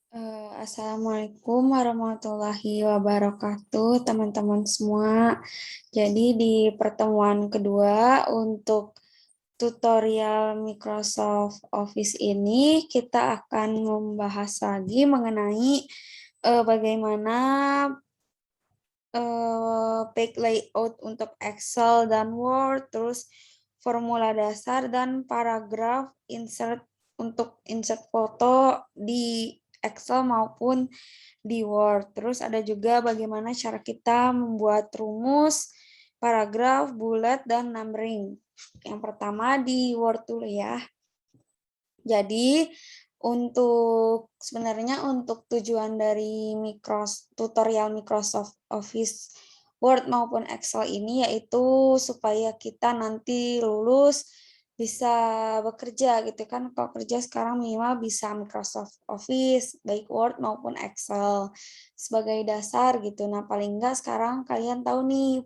Assalamualaikum warahmatullahi wabarakatuh, teman-teman semua. Jadi di pertemuan kedua untuk tutorial Microsoft Office ini, kita akan membahas lagi mengenai bagaimana page layout untuk Excel dan Word, terus formula dasar dan paragraf untuk insert foto di Excel maupun di Word. Terus ada juga bagaimana cara kita membuat rumus, paragraf, bullet, dan numbering. Yang pertama di Word dulu ya. Jadi sebenarnya untuk tujuan dari tutorial Microsoft Office Word maupun Excel ini yaitu supaya kita nanti lulus bisa bekerja gitu kan. Kalau kerja sekarang minimal bisa Microsoft Office baik Word maupun Excel sebagai dasar gitu. Nah, paling enggak sekarang kalian tahu nih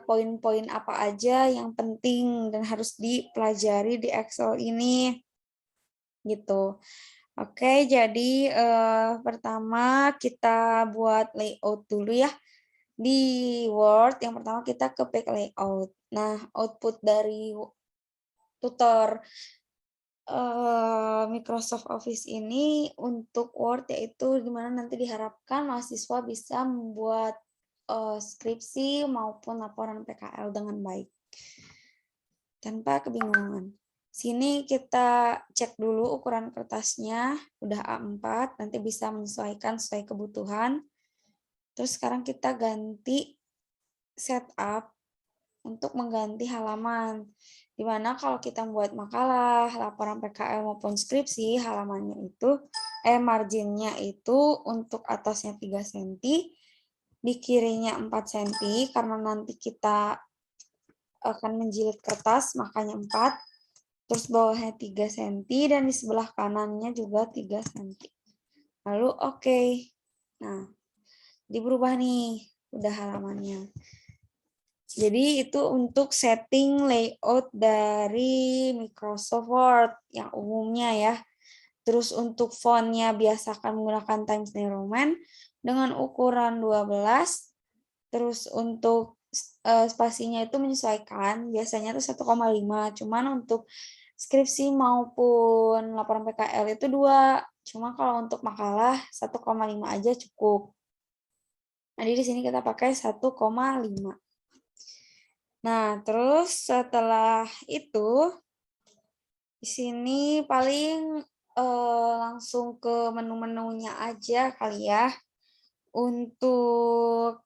poin-poin apa aja yang penting dan harus dipelajari di Excel ini gitu. Oke, jadi pertama kita buat layout dulu ya. Di Word, yang pertama kita ke page layout. Nah, output dari tutor Microsoft Office ini untuk Word yaitu dimana nanti diharapkan mahasiswa bisa membuat skripsi maupun laporan PKL dengan baik tanpa kebingungan. Sini kita cek dulu ukuran kertasnya, udah A4, nanti bisa menyesuaikan sesuai kebutuhan. Terus sekarang kita ganti setup untuk mengganti halaman. Dimana kalau kita membuat makalah, laporan PKL maupun skripsi, halamannya itu, marginnya itu untuk atasnya 3 cm, di kirinya 4 cm, karena nanti kita akan menjilid kertas, makanya 4. Terus bawahnya 3 cm dan di sebelah kanannya juga 3 cm. Lalu oke. Nah, berubah nih, udah halamannya. Jadi itu untuk setting layout dari Microsoft Word yang umumnya ya. Terus untuk fontnya biasakan menggunakan Times New Roman dengan ukuran 12. Terus untuk spasinya itu menyesuaikan, biasanya itu 1,5. Cuman untuk skripsi maupun laporan PKL itu 2. Cuma kalau untuk makalah 1,5 aja cukup. Jadi di sini kita pakai 1,5. Nah, terus setelah itu di sini paling langsung ke menu-menunya aja kali ya. Untuk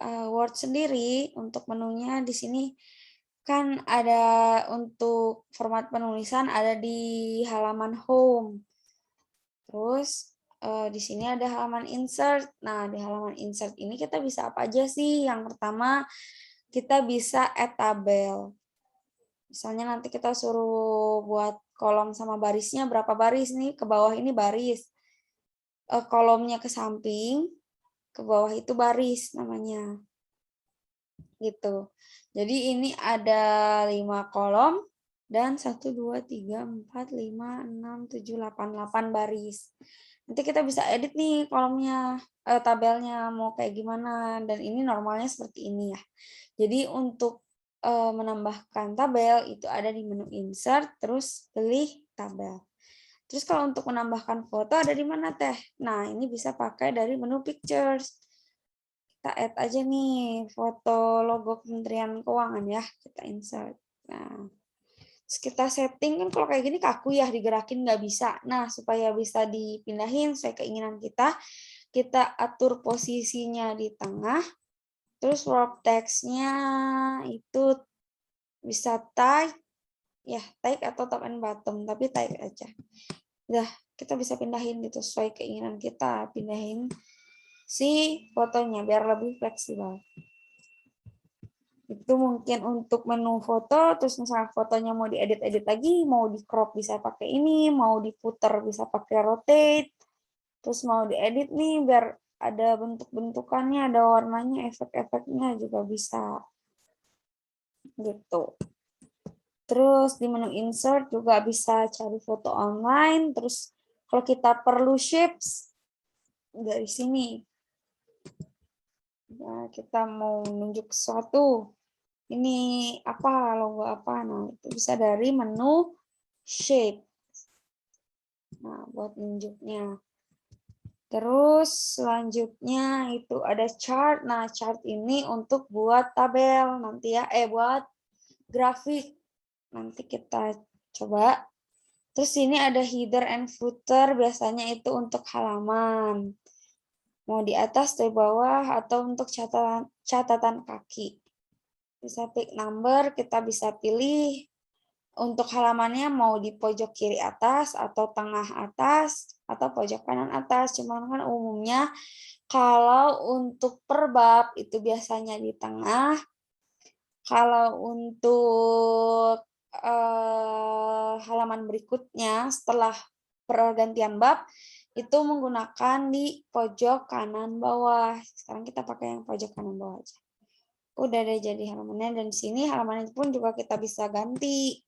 Word sendiri, untuk menunya di sini kan ada untuk format penulisan ada di halaman home. Terus di sini ada halaman insert. Nah, di halaman insert ini kita bisa apa aja sih? Yang pertama, kita bisa add tabel. Misalnya nanti kita suruh buat kolom sama barisnya berapa baris nih, ke bawah ini baris. Kolomnya ke samping, ke bawah itu baris namanya. Gitu. Jadi ini ada 5 kolom dan 1, 2, 3, 4, 5, 6, 7, 8, 8 baris. Nanti kita bisa edit nih kolomnya, tabelnya mau kayak gimana, dan ini normalnya seperti ini ya. Jadi untuk menambahkan tabel itu ada di menu insert, terus pilih tabel. Terus kalau untuk menambahkan foto ada di mana teh? Nah, ini bisa pakai dari menu pictures. Kita add aja nih foto logo Kementerian Keuangan ya, kita insert. Nah, terus kita setting, kan kalau kayak gini kaku ya, digerakin nggak bisa. Nah, supaya bisa dipindahin sesuai keinginan kita atur posisinya di tengah, terus wrap text-nya itu bisa type, ya type atau top and bottom, tapi type aja. Udah, kita bisa pindahin gitu, sesuai keinginan kita, pindahin si fotonya biar lebih fleksibel. Itu mungkin untuk menu foto, terus misalnya fotonya mau diedit-edit lagi, mau di crop bisa pakai ini, mau diputer bisa pakai rotate, terus mau diedit nih biar ada bentuk-bentukannya, ada warnanya, efek-efeknya juga bisa. Gitu. Terus di menu insert juga bisa cari foto online, terus Kalau kita perlu shapes dari sini. Nah, kita mau nunjuk sesuatu. Ini apa, logo apa? Nah, itu bisa dari menu shape. Nah, buat nunjuknya. Terus selanjutnya itu ada chart. Nah, chart ini untuk buat tabel nanti ya, buat grafik. Nanti kita coba. Terus ini ada header and footer, biasanya itu untuk halaman. Mau di atas, di bawah, atau untuk catatan kaki. Bisa pick number, kita bisa pilih untuk halamannya mau di pojok kiri atas, atau tengah atas, atau pojok kanan atas. Cuman kan umumnya kalau untuk per bab itu biasanya di tengah. Kalau untuk halaman berikutnya setelah pergantian bab itu menggunakan di pojok kanan bawah. Sekarang kita pakai yang pojok kanan bawah aja. Udah deh jadi halamannya, dan di sini halamannya pun juga kita bisa ganti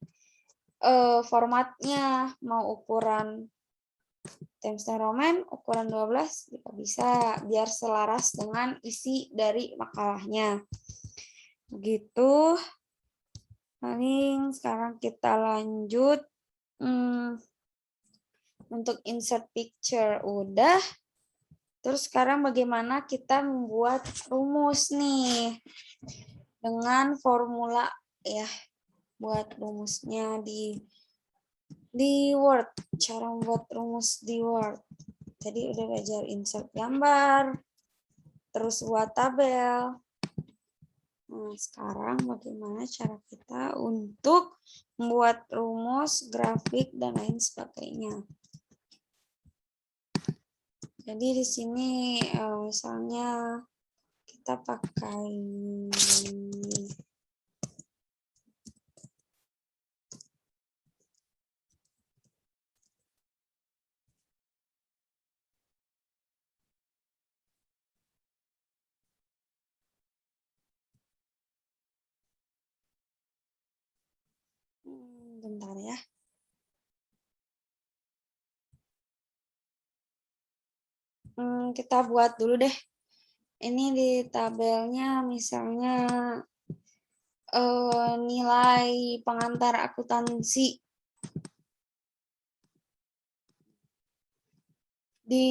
formatnya, mau ukuran Times New Roman, ukuran 12 juga bisa, biar selaras dengan isi dari makalahnya. Begitu. Paling sekarang kita lanjut untuk insert picture udah. Terus sekarang bagaimana kita membuat rumus nih dengan formula ya, buat rumusnya di Word. Cara membuat rumus di Word. Tadi udah belajar insert gambar, terus buat tabel. Nah, sekarang bagaimana cara kita untuk membuat rumus, grafik, dan lain sebagainya. Jadi di sini misalnya kita pakai bentar ya. Kita buat dulu deh. Ini di tabelnya misalnya nilai pengantar akuntansi di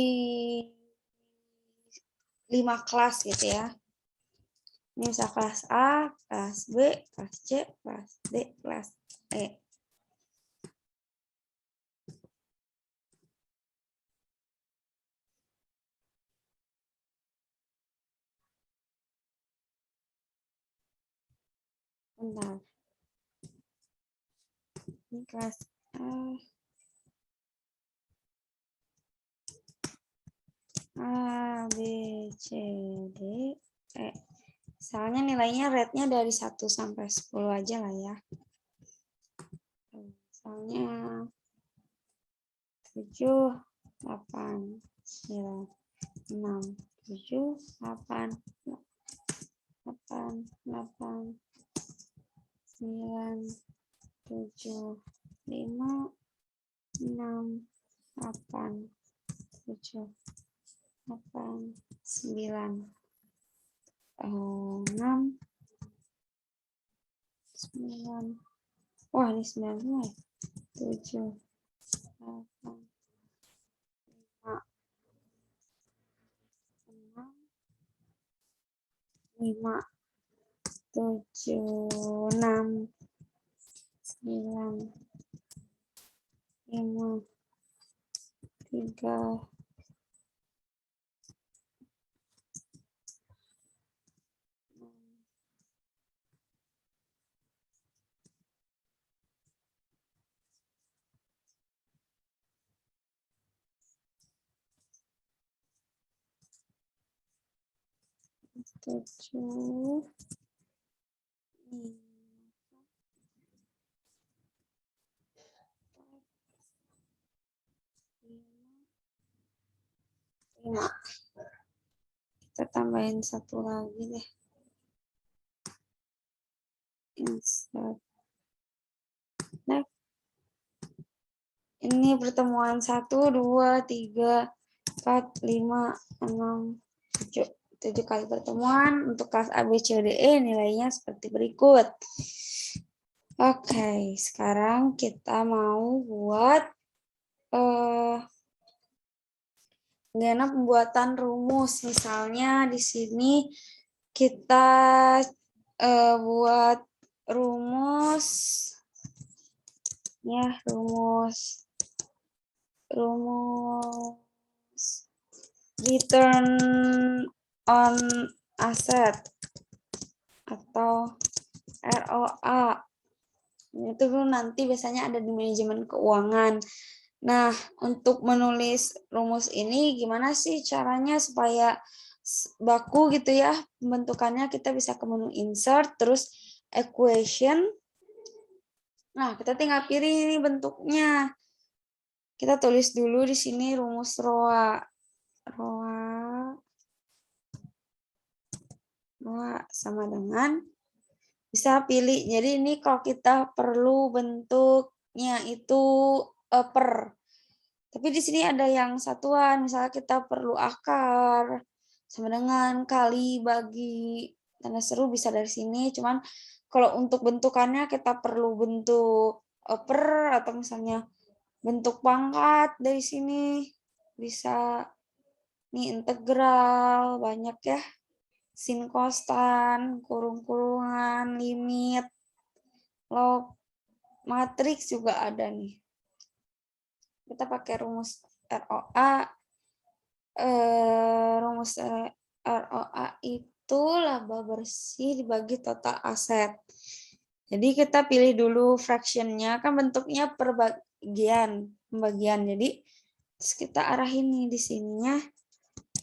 5 kelas gitu ya. Ini bisa kelas A, kelas B, kelas C, kelas D, kelas E. Bentar. Ini kelas A, B, C, D, E. Misalnya nilainya rate-nya dari 1 sampai 10 aja lah ya. Misalnya 7, 8, 9, 6, 7, 8, 8, 8, 9, 7, 5, 6, 8, 7, 8, 9, 6, 9. Wah, ini 9 semua ya. 7, 8, 5, 7, 6, 9, 5, 3, 7, 5. Kita tambahin satu lagi deh. Insert. Nah, ini Ini pertemuan 1, 2, 3, 4, 5, 6, 7. 7 kali pertemuan. Untuk kelas A, B, C, D, E nilainya seperti berikut. Oke, sekarang kita mau buat bagaimana pembuatan rumus. Misalnya di sini kita buat rumus ya, rumus return on asset atau ROA. Itu nanti biasanya ada di manajemen keuangan. Nah, untuk menulis rumus ini gimana sih caranya supaya baku gitu ya pembentukannya? Kita bisa ke menu insert, terus equation. Nah, kita tinggal pilih ini bentuknya. Kita tulis dulu di sini rumus ROA. ROA sama dengan, bisa pilih. Jadi ini kalau kita perlu bentuknya itu per. Tapi di sini ada yang satuan, misalnya kita perlu akar sama dengan kali bagi tanda seru bisa dari sini. Cuman kalau untuk bentukannya kita perlu bentuk per atau misalnya bentuk pangkat dari sini bisa. Ini integral banyak ya. Sin konstan, kurung-kurungan, limit, log, matriks juga ada nih. Kita pakai rumus ROA. Rumus ROA itu laba bersih dibagi total aset. Jadi kita pilih dulu fractionnya, kan bentuknya per pembagian. Jadi terus kita arahin nih di sininya.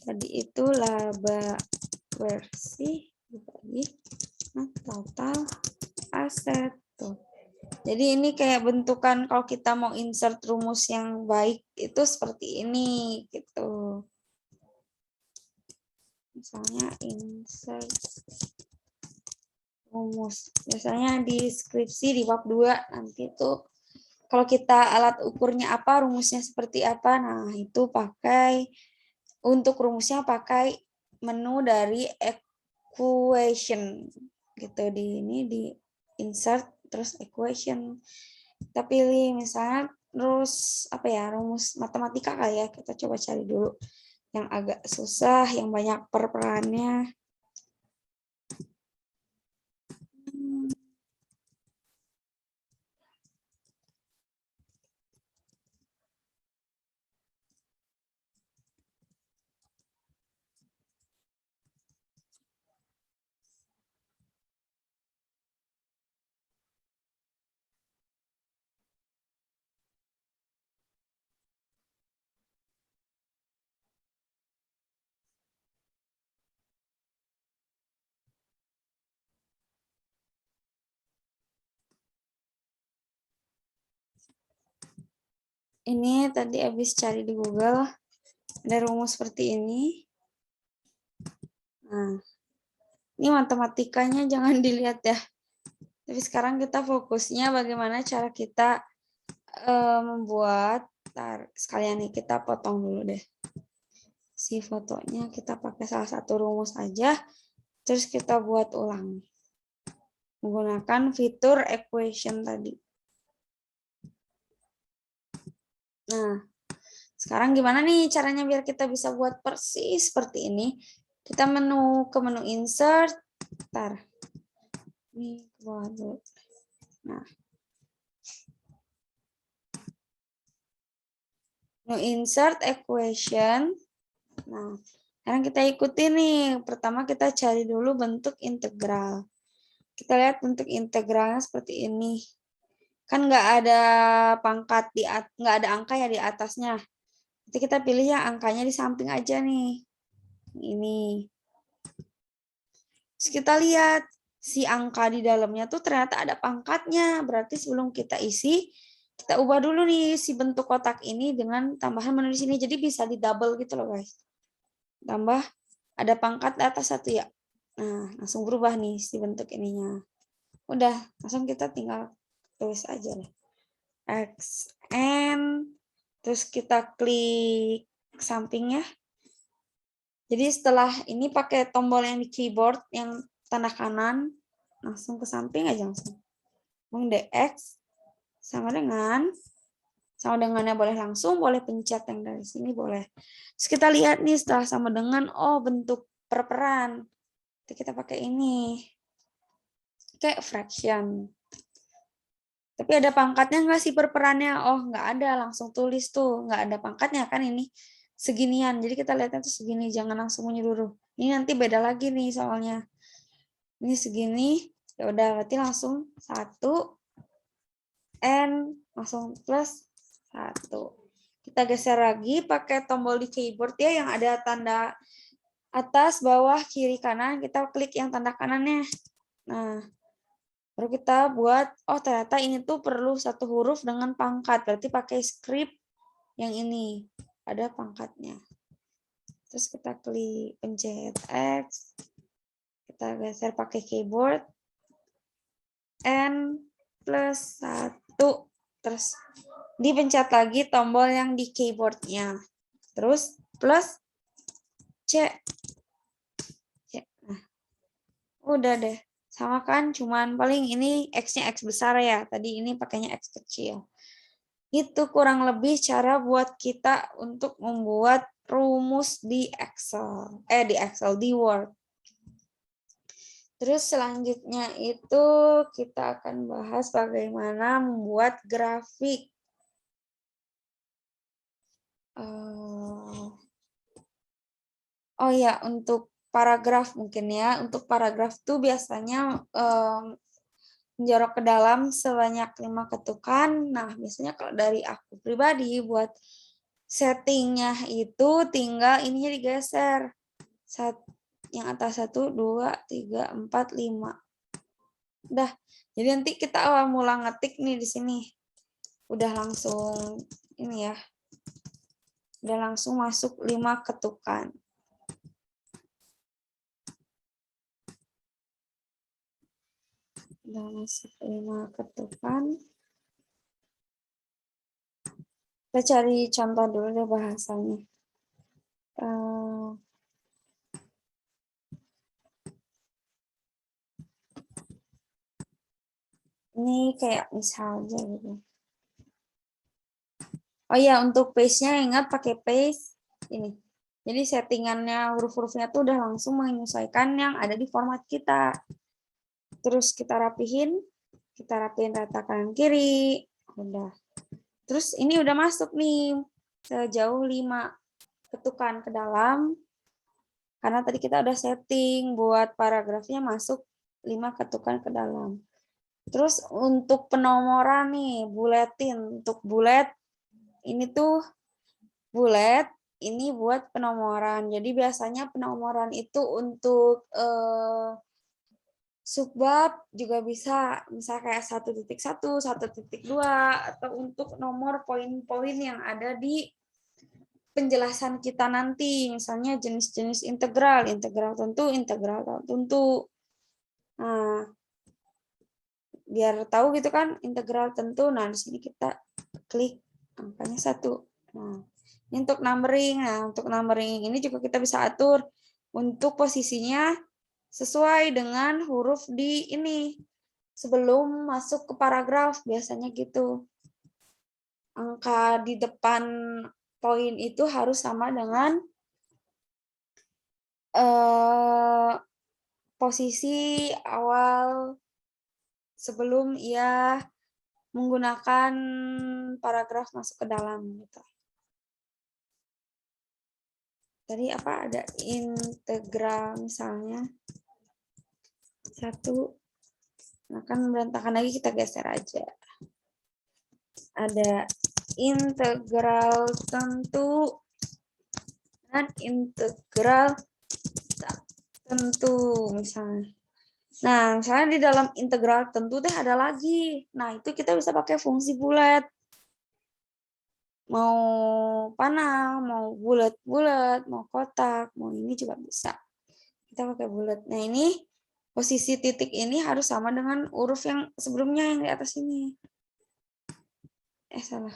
Tadi itu laba bersih dibagi total aset. Tuh. Jadi ini kayak bentukan kalau kita mau insert rumus yang baik itu seperti ini gitu. Misalnya insert rumus. Biasanya di skripsi di bab 2 nanti tuh kalau kita alat ukurnya apa, rumusnya seperti apa. Nah, itu pakai untuk rumusnya pakai menu dari equation gitu. Di ini di insert terus equation. Kita pilih misalnya terus apa ya, rumus matematika kali ya. Kita coba cari dulu yang agak susah, yang banyak per-perannya. Ini tadi habis cari di Google, ada rumus seperti ini. Nah, ini matematikanya jangan dilihat ya. Tapi sekarang kita fokusnya bagaimana cara kita membuat. Sekalian nih kita potong dulu deh. Si fotonya kita pakai salah satu rumus aja, terus kita buat ulang. Menggunakan fitur equation tadi. Nah, sekarang gimana nih caranya biar kita bisa buat persis seperti ini? Kita ke menu insert. Ini ke bawah dulu. Nah, menu insert equation. Nah, sekarang kita ikuti nih. Pertama kita cari dulu bentuk integral. Kita lihat bentuk integralnya seperti ini. Kan nggak ada pangkat nggak ada angka ya di atasnya. Nanti kita pilih yang angkanya di samping aja nih. Ini. Terus kita lihat si angka di dalamnya tuh ternyata ada pangkatnya. Berarti sebelum kita isi, kita ubah dulu nih si bentuk kotak ini dengan tambahan menu di sini. Jadi bisa di double gitu loh guys. Tambah ada pangkat di atas satu ya. Nah, langsung berubah nih si bentuk ininya. Udah, langsung kita tinggal tulis aja nih. XN Terus kita klik sampingnya. Jadi setelah ini pakai tombol yang di keyboard yang tanda kanan, langsung ke samping aja langsung. DX sama dengannya boleh langsung, boleh pencet yang dari sini boleh. Terus kita lihat nih setelah sama dengan, oh bentuk perperan. Jadi kita pakai ini, kayak fraction. Tapi ada pangkatnya nggak sih perperannya? Oh nggak ada, langsung tulis tuh, nggak ada pangkatnya kan ini seginian. Jadi kita lihatnya tuh segini, jangan langsung menyeluruh. Ini nanti beda lagi nih soalnya. Ini segini, ya udah berarti langsung 1 N langsung plus 1. Kita geser lagi pakai tombol di keyboard ya yang ada tanda atas, bawah, kiri, kanan. Kita klik yang tanda kanannya. Nah, baru kita buat, oh ternyata ini tuh perlu 1 huruf dengan pangkat. Berarti pakai script yang ini. Ada pangkatnya. Terus kita klik pencet X. Kita geser pakai keyboard. N plus 1. Terus dipencet lagi tombol yang di keyboardnya. Terus plus C. Nah, udah deh. Sama kan, cuman paling ini X-nya X besar ya. Tadi ini pakainya X kecil. Itu kurang lebih cara buat kita untuk membuat rumus di Excel. Di Word. Terus selanjutnya itu kita akan bahas bagaimana membuat grafik. Oh ya, untuk paragraf mungkin ya. Untuk paragraf tuh biasanya menjorok ke dalam sebanyak 5 ketukan. Nah, biasanya kalau dari aku pribadi buat settingnya itu tinggal ininya digeser. Yang atas 1, 2, 3, 4, 5. Udah. Jadi nanti kita awal mula ngetik nih di sini. Udah langsung ini ya. Udah langsung masuk 5 ketukan. Udah masuk 5 ketukan. Kita cari contoh dulu deh bahasanya. Ini kayak misalnya gitu. Oh iya, untuk paste-nya ingat pakai paste ini. Jadi settingannya huruf-hurufnya tuh udah langsung menyesuaikan yang ada di format kita. Terus kita rapihin rata kanan kiri. Udah. Terus ini udah masuk nih sejauh 5 ketukan ke dalam. Karena tadi kita udah setting buat paragrafnya masuk 5 ketukan ke dalam. Terus untuk penomoran nih, buletin. Untuk bulet, ini tuh bulet, ini buat penomoran. Jadi biasanya penomoran itu untuk subbab juga bisa, misal kayak 1.1, 1.2, atau untuk nomor poin-poin yang ada di penjelasan kita nanti, misalnya jenis-jenis integral, integral tentu. Nah, biar tahu gitu kan, integral tentu. Nah, di sini kita klik angkanya 1. Nah, ini untuk numbering. Nah, untuk numbering ini juga kita bisa atur untuk posisinya sesuai dengan huruf di ini. Sebelum masuk ke paragraf, biasanya gitu. Angka di depan poin itu harus sama dengan posisi awal sebelum ia menggunakan paragraf masuk ke dalam gitu. Tadi apa ada integral misalnya 1. Nah kan berantakan lagi, kita geser aja. Ada integral tentu dan integral tentu misalnya. Nah, misalnya di dalam integral tentu teh ada lagi. Nah, itu kita bisa pakai fungsi bulat. Mau panah, mau bulat-bulat, mau kotak, mau ini juga bisa. Kita pakai bulat. Nah, ini posisi titik ini harus sama dengan huruf yang sebelumnya yang di atas ini. Salah.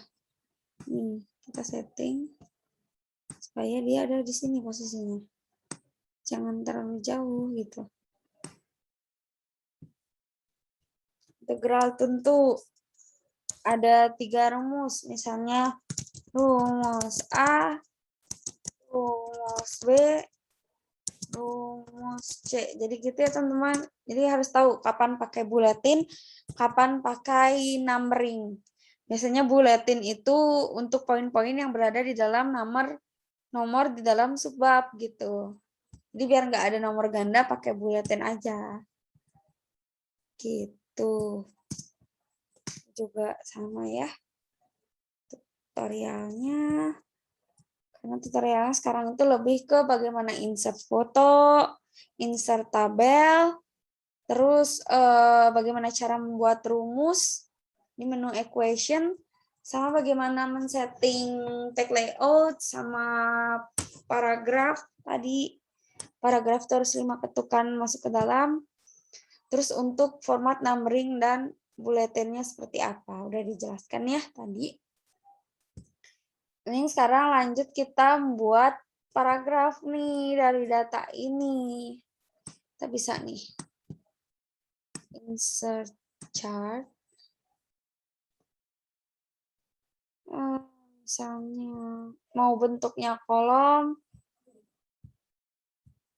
Kita setting supaya dia ada di sini posisinya. Jangan terlalu jauh gitu. Integral tentu ada 3 rumus, misalnya rumus A, rumus B, rumus C. Jadi gitu ya teman-teman. Jadi harus tahu kapan pakai buletin, kapan pakai numbering. Biasanya buletin itu untuk poin-poin yang berada di dalam nomor di dalam subbab gitu. Jadi biar nggak ada nomor ganda pakai buletin aja. Gitu. Juga sama ya tutorialnya. Karena tutorialnya sekarang itu lebih ke bagaimana insert foto, insert tabel, terus bagaimana cara membuat rumus di menu equation, sama bagaimana men-setting tag layout, sama paragraf tadi. Paragraf terus 5 ketukan masuk ke dalam. Terus untuk format numbering dan buletinnya seperti apa. Udah dijelaskan ya tadi. Ini sekarang lanjut kita membuat paragraf nih dari data ini. Kita bisa nih insert chart. Misalnya mau bentuknya kolom,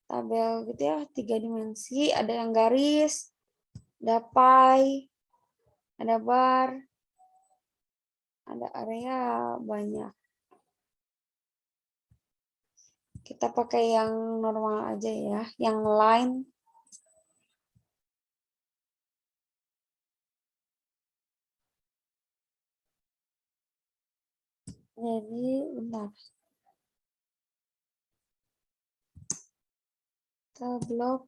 tabel gitu ya, 3 dimensi, ada yang garis, ada pie, ada bar, ada area, banyak. Kita pakai yang normal aja ya, yang line. Jadi, bentar. Kita blok.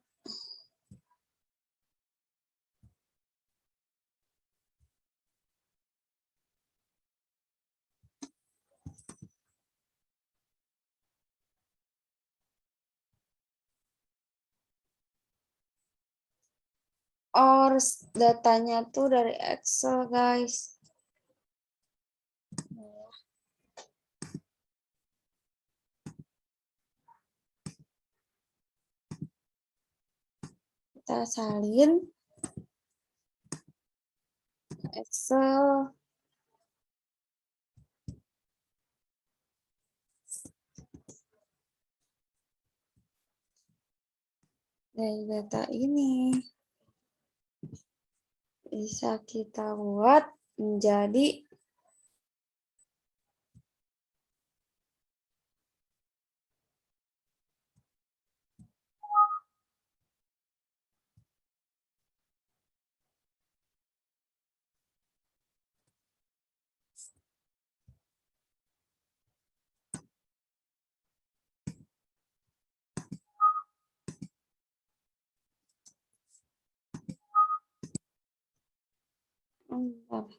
Or datanya tuh dari Excel, guys. Kita salin Excel. Dari data ini bisa kita buat menjadi bentar.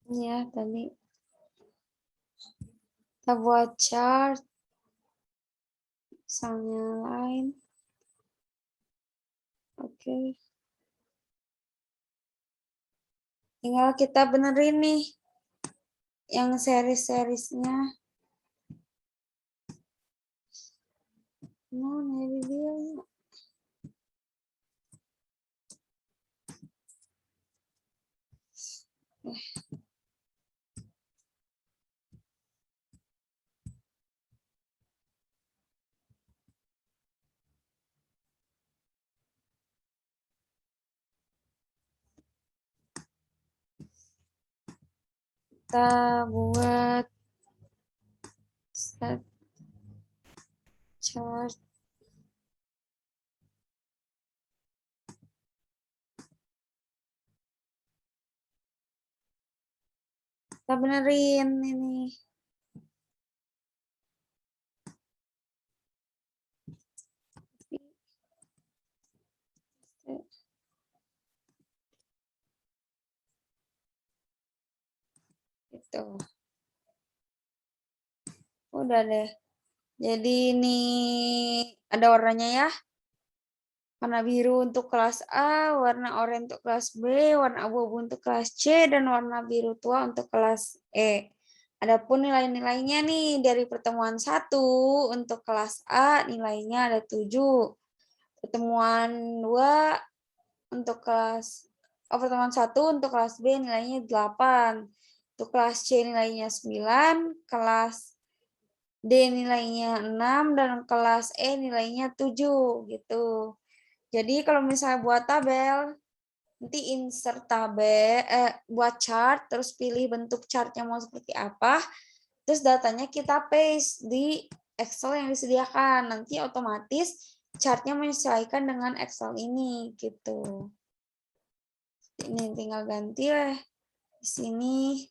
Ya, tadi kita buat chart, misalnya line. Oke. Tinggal kita benerin nih yang series-seriesnya. Nah, ini dia. Kita buat set chart. Kita benerin ini. Tuh. Udah deh. Jadi ini ada warnanya ya. Warna biru untuk kelas A, warna oranye untuk kelas B, warna abu-abu untuk kelas C, dan warna biru tua untuk kelas E. Adapun nilai-nilainya nih dari pertemuan 1 untuk kelas A nilainya ada 7. Pertemuan 2 untuk pertemuan 1 untuk kelas B nilainya 8. Untuk kelas C nilainya 9, kelas D nilainya 6, dan kelas E nilainya 7 gitu. Jadi kalau misalnya buat tabel, nanti insert tabel, buat chart, terus pilih bentuk chartnya mau seperti apa, terus datanya kita paste di Excel yang disediakan. Nanti otomatis chartnya menyesuaikan dengan Excel ini gitu. Ini tinggal ganti lah di sini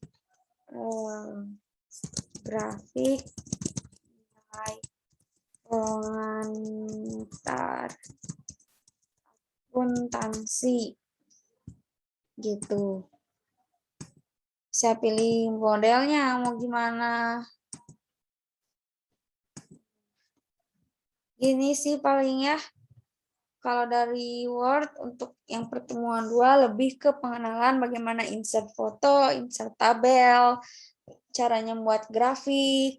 grafik nilai pengantar akuntansi gitu. Saya pilih modelnya mau gimana. Gini sih paling ya. Kalau dari Word untuk yang pertemuan 2 lebih ke pengenalan bagaimana insert foto, insert tabel, caranya membuat grafik,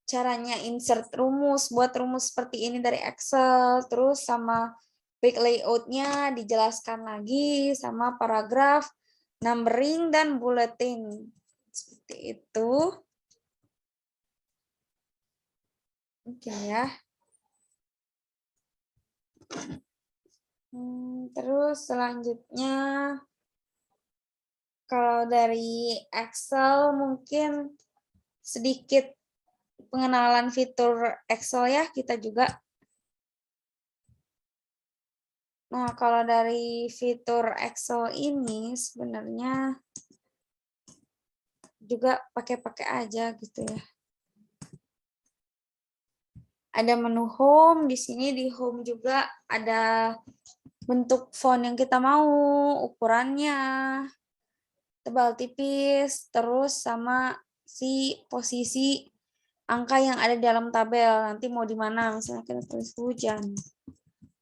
caranya insert rumus, buat rumus seperti ini dari Excel, terus sama page layout-nya dijelaskan lagi, sama paragraf, numbering, dan bulletin. Seperti itu. Oke ya. Terus selanjutnya, kalau dari Excel mungkin sedikit pengenalan fitur Excel ya kita juga. Nah, kalau dari fitur Excel ini sebenarnya juga pakai-pakai aja gitu ya. Ada menu home, di sini di home juga ada bentuk font yang kita mau, ukurannya, tebal tipis, terus sama si posisi angka yang ada di dalam tabel. Nanti mau di mana, misalnya kita tulis hujan.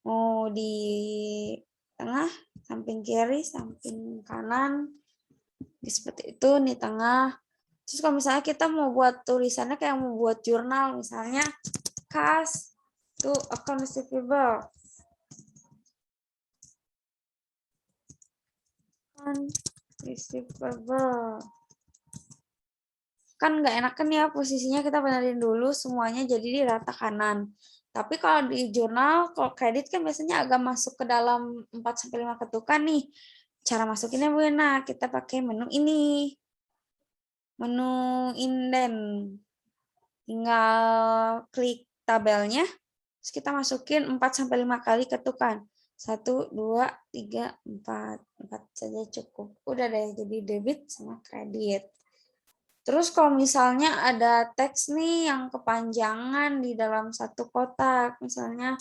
Mau di tengah, samping kiri, samping kanan, seperti itu, di tengah. Terus kalau misalnya kita mau buat tulisannya kayak mau buat jurnal, misalnya cash to account receivable. Receivable. Kan nggak enak kan ya posisinya, kita benerin dulu semuanya jadi di rata kanan. Tapi kalau di jurnal, kalau kredit kan biasanya agak masuk ke dalam 4-5 ketukan nih. Cara masukinnya nah kita pakai menu ini. Menu indent. Tinggal klik tabelnya, terus kita masukin 4-5 kali ketukan. 1, 2, 3, 4. 4 saja cukup. Udah deh, jadi debit sama kredit. Terus kalau misalnya ada teks nih yang kepanjangan di dalam satu kotak, misalnya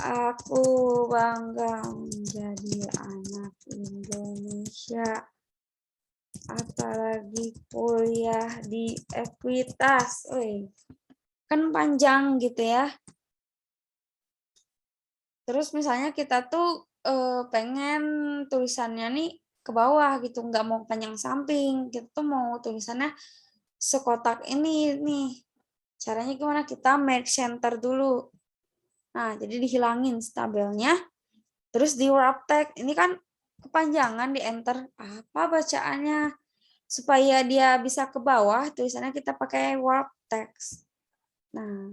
aku bangga menjadi anak Indonesia, apalagi kuliah di Ekuitas, kan panjang gitu ya. Terus misalnya kita tuh pengen tulisannya nih ke bawah gitu, nggak mau panjang samping, kita tuh mau tulisannya sekotak ini nih. Caranya gimana? Kita make center dulu. Nah, jadi dihilangin tabelnya, terus di wrap text. Ini kan kepanjangan, di enter. Apa bacaannya? Supaya dia bisa ke bawah, tulisannya kita pakai wrap text. Nah,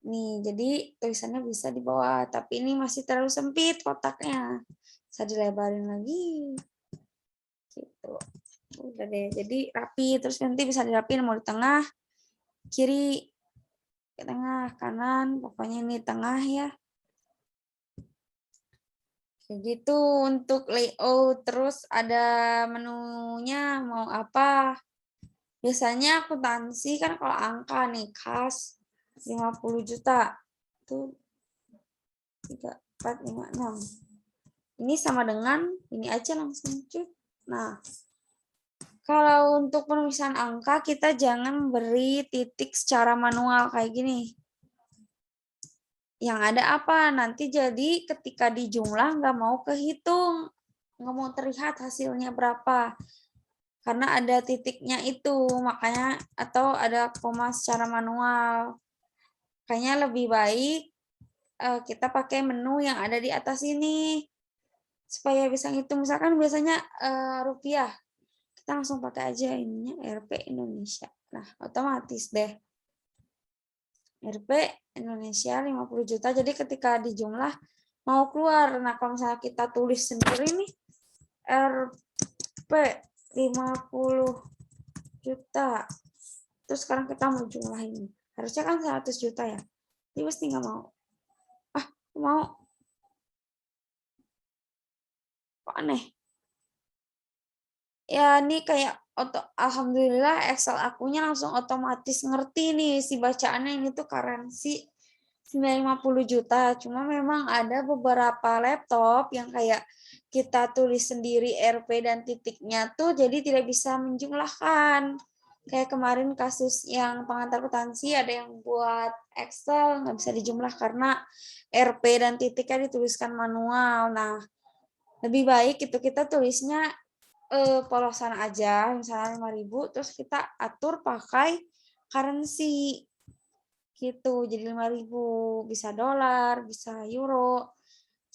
nih, jadi tulisannya bisa di bawah, tapi ini masih terlalu sempit kotaknya. Bisa dilebarin lagi. Gitu. Udah deh, jadi rapi. Terus nanti bisa dirapin mau di tengah, kiri, ke tengah, kanan, pokoknya ini tengah ya. Kayak gitu untuk layout. Terus ada menunya mau apa. Biasanya akuntansi kan kalau angka nih, kas 50 juta. Itu 3, 4, 5, 6. Ini sama dengan ini aja langsung cut. Nah, Kalau untuk penulisan angka, kita jangan beri titik secara manual kayak gini. Yang ada apa? Nanti jadi ketika dijumlah nggak mau kehitung. Nggak mau terlihat hasilnya berapa. Karena ada titiknya itu, makanya atau ada koma secara manual. Kayaknya lebih baik kita pakai menu yang ada di atas ini. Supaya bisa ngitung. Misalkan biasanya rupiah. Kita langsung pakai aja ininya Rp Indonesia. Nah, otomatis deh. Rp Indonesia 50 juta. Jadi ketika dijumlah mau keluar. Nah, kalau misalnya kita tulis sendiri nih Rp 50 juta. Terus sekarang kita mau jumlahin. Harusnya kan 100 juta ya. Jadi pasti nggak mau. Mau. Kok aneh? Ya, ini kayak alhamdulillah Excel akunya langsung otomatis ngerti nih si bacaannya ini tuh currency 950 juta. Cuma memang ada beberapa laptop yang kayak kita tulis sendiri RP dan titiknya tuh jadi tidak bisa menjumlahkan. Kayak kemarin kasus yang pengantar akuntansi ada yang buat Excel nggak bisa dijumlah karena RP dan titiknya dituliskan manual. Nah, lebih baik itu kita tulisnya polosan aja, misalnya 5.000, terus kita atur pakai currency gitu. Jadi 5.000 bisa dolar, bisa euro.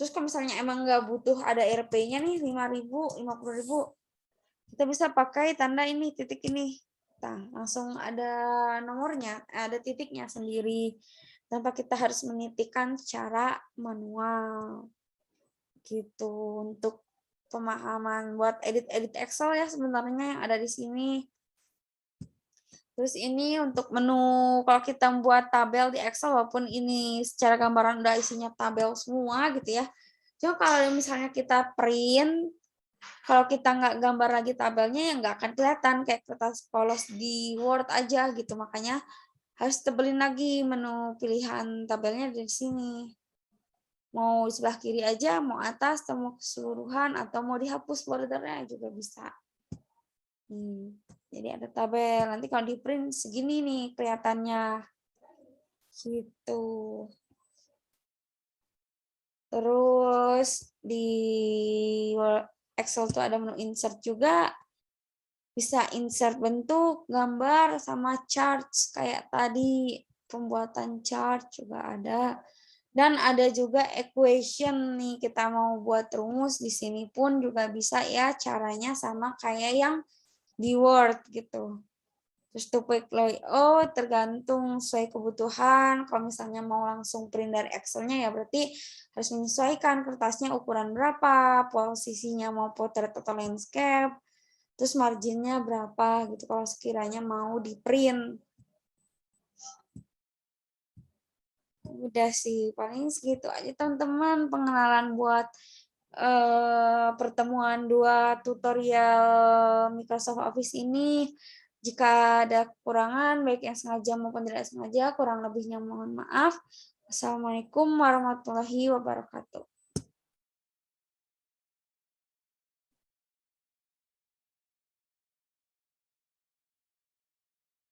Terus kalau misalnya emang nggak butuh ada RP-nya nih 5.000, 50.000, kita bisa pakai tanda ini, titik ini. Nah, langsung ada nomornya, ada titiknya sendiri tanpa kita harus menitikkan secara manual. Gitu untuk pemahaman buat edit-edit Excel ya sebenarnya yang ada di sini. Terus ini untuk menu kalau kita membuat tabel di Excel walaupun ini secara gambaran udah isinya tabel semua gitu ya. Cuma kalau misalnya kita print, kalau kita nggak gambar lagi tabelnya ya nggak akan kelihatan kayak kertas polos di Word aja gitu. Makanya harus tebelin lagi menu pilihan tabelnya di sini. Mau sebelah kiri aja, mau atas, atau mau keseluruhan, atau mau dihapus bordernya juga bisa. Jadi ada tabel. Nanti kalau di print segini nih kelihatannya. Gitu. Terus di Excel tuh ada menu insert juga. Bisa insert bentuk, gambar, sama charts kayak tadi. Pembuatan chart juga ada. Dan ada juga equation nih, kita mau buat rumus di sini pun juga bisa ya, caranya sama kayak yang di Word gitu. Terus to quick layout tergantung sesuai kebutuhan. Kalau misalnya mau langsung print dari Excel-nya ya berarti harus menyesuaikan kertasnya ukuran berapa, posisinya mau portrait atau landscape, terus marginnya berapa gitu kalau sekiranya mau di print. Udah sih, paling segitu aja teman-teman pengenalan buat pertemuan 2 tutorial Microsoft Office ini. Jika ada kekurangan, baik yang sengaja maupun tidak sengaja, kurang lebihnya mohon maaf. Wassalamualaikum warahmatullahi wabarakatuh.